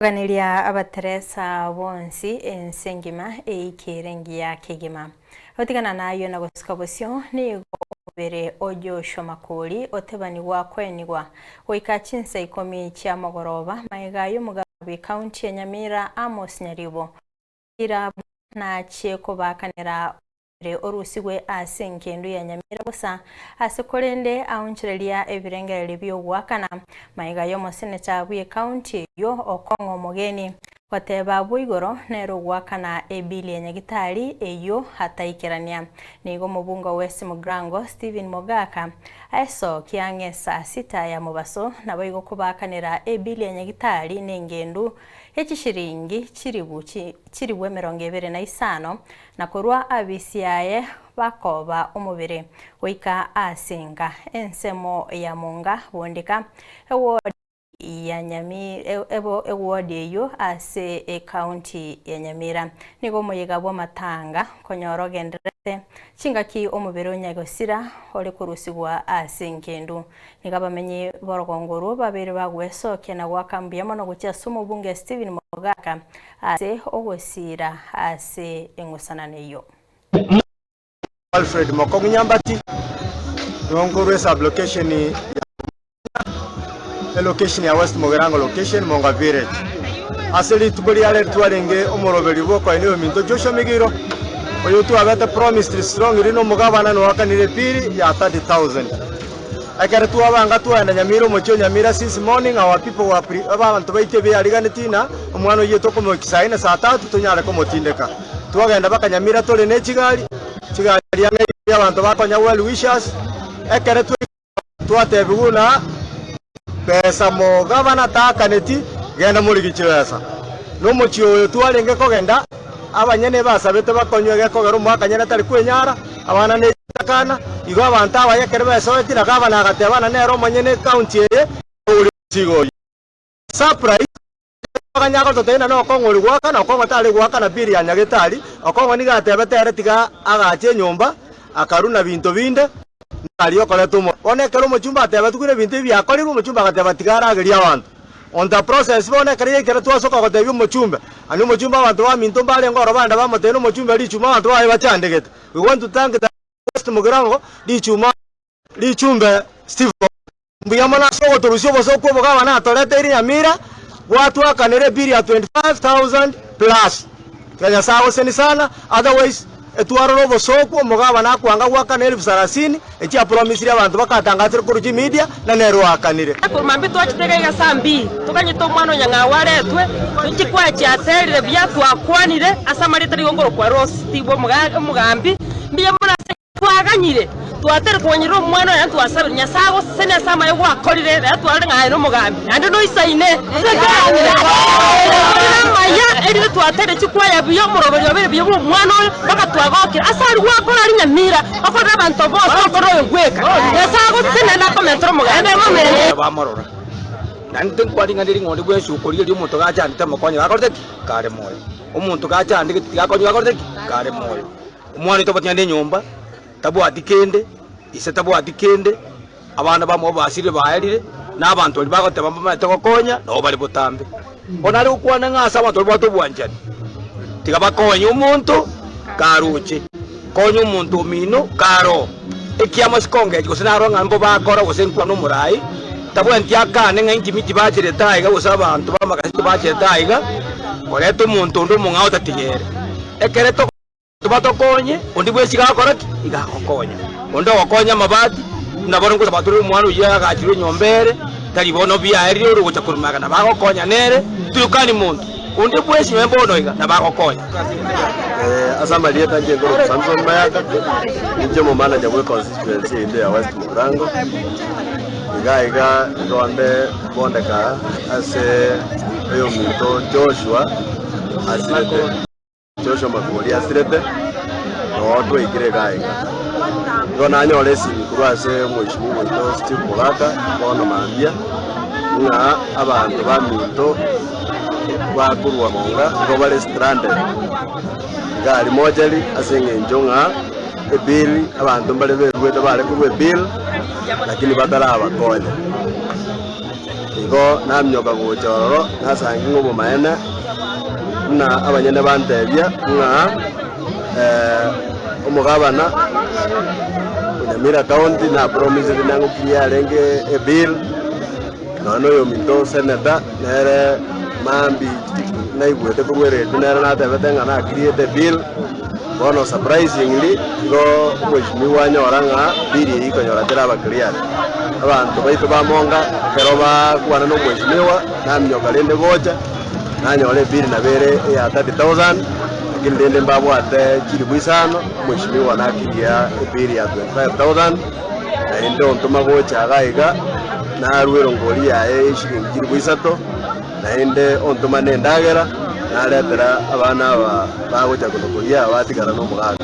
Ganilia abateresa bonsi ensengima eikirengi ya kigima. Otigana nayo na gosikabosyo ni gobere ojo shomakoli otebani wa kwenigwa oika chinsa 10 cha mogoroba maigayo mugabe county ya Nyamira Amos Nyaribo ira na cheko bakanira orusigwe asenkendu ya Nyamira busa asekolende aunchirelia ebirengerere byogwakana maigayo moseneta bwe county yo okongo mogeni wateba bwigoro nero gwakana ebili ya nyagitari eyo hataikerania nigo mubunga West Mugrango Stephen Mogaka eso kiange saa 6 ya mubaso naboigo kubakanira ebili ya nyagitari nengendu ekishiringi chiribwe 25 na korwa abisiaye bakoba umubire oika asinga ensemo ya munga bondika ya Nyamira eward eyo ase county ya Nyamira nigo moyega bwa matanga konyoro gendrete chingaki omubero nyagosira ole kurusigwa ase nkendu nigabamenye borogongoro babere bagwesoke na gwakambya mono gucha sumo bunge Stephen Mogaka ase ogosira ase engusananeyo Alfred Mokogunyambati ngongoro sublocation location ya West Mugirango location Monga village aseli tubuli ale twalenge omorobeli boko eniyo minto Joshua Migiro oyo tu abata promised strong rino mugabana no wakanire piri ya 30,000 akare tu abanga tu ana Nyamira mocho Nyamira since morning our people were abantu baite be aliganitina omwana yeto komo kisaina saa 3 tunyale komo tindeka twagenda baka Nyamira tole ne chigali ya abantu bakonya well wishes akare tu twatebuguna pesa mo gavana takaneti genda muri gichwesa no muchyo twalenge kogenda abanyene basabete bakonywege kogero mwaka nyene tali kwenyara abana ne takana igo abantu abayekere besoeti na gavana agatebana nero manyene county ye uri sigo surprise kanyako totena no kongori gwaka na kongo tali gwaka na biri ya nyagetali okongo ni gatebete tiga agache nyumba akaruna bintu binde aliyo kole tumo onekero muchumba ateba tukire bintu byakoriro muchumba gateba tigara agiri abantu on the process bone kare kere twasoka gatebyo muchumba ani muchumba abantu ba minto mbale ngoro banda ba moteno muchumba lichuma abantu ba bachandegete we want to thank the West Mugirango lichumba Steve mbuyamana soko turusyo bosoko bogaba na tolete iri Nyamira watu akanere biri ya 25,000 plus kaya sawa sana otherwise etuaro robo soko mugaba na kwanga wakana 1030 echi promise abantu bakatangaza kuri media na nero akanire ko mambi twachitega sambi tukanyito mwana nyanga waretwe tukikwa cyaterire byatu akwanire asamarita rigongoro kwa rosti bo mugambi mbiye mura twaganyire twatere twonyiro mwana ya twasaba nyasago sene sama yo akorire tware ngaye no mugambi ande no isaine maya eri twatere chikwaya biyo muroberi obere biyo mwana baka twagokira asari wakora ari Nyamira akora abantu bose akora ngweka nyasago sene na komentro mugambi bamorora nande kwaringa ndiri ngondi bwensu ukoriye ri umuntu gacandite mukonye akorite kare moyo umuntu gacandike tigakonye akorite kare moyo umwana tobatinya nyumba tabu adikende ise tabu adikende abana bamo basire baherire n'abantu bali bagoteba matokonya no bali butambe onari ukwana ngasa abantu bato bwanjani tigabakonya umuntu karuche konya umuntu mino karo ekiama sikonge gusana ngambo bakora gusenkwa no murai tabu antiakane ngenki miti bachere taiga usaba abantu bamakasi bachere taiga oreto umuntu ndo mungao tatigere ekereto tubatokonye undi bwesi gakoraki igakokonya undo wakonya mabati nabona ngo sabaturi umwana uye agachirwe nyombere tali bono bya eri uru gucha kurumaga nabakokonya nere turukani muntu undi bwesi membono iga nabakokonya asamba lieta nje ngoro Samson Mayaka nje mu manager wa constituency inde ya West Mugirango iga ronde bondeka ase eyo mito Joshua Makoli asirete watu ikire gaiga ngona nyole kurwase mwishimu wito Steve Mogaka bona mambia nga abantu baminto bakurwa monga ngobale stranded gali mojali asenge njonga ebill abantu mbale berwete bale kurwe bill lakini badala abakonya igo namnyoka gochororo nasangi ngobo maene na abanyene bantebia nga omugabana Nyamira County na promise dinango kiarenge a bill nono yo minto seneta nere mambi na igwete kurwere dinara na tabetenga na create a bill bono surprisingly go mheshimiwa nyoranga biri iko nyoratera bakiriare abantu baitu bamonga pero ba kwana no mheshimiwa na mnyoka lende gocha na nyore biri na bere ya 30,000 kilende mbabwate kiribwisano mheshimiwa na kiria biri ya 25,000 na ndo ntuma gocha gaiga na rwero ngori ya shilingi kiribwisato na ende ontuma nendagera na letera abana ba gocha kunokoria batigara no mugaga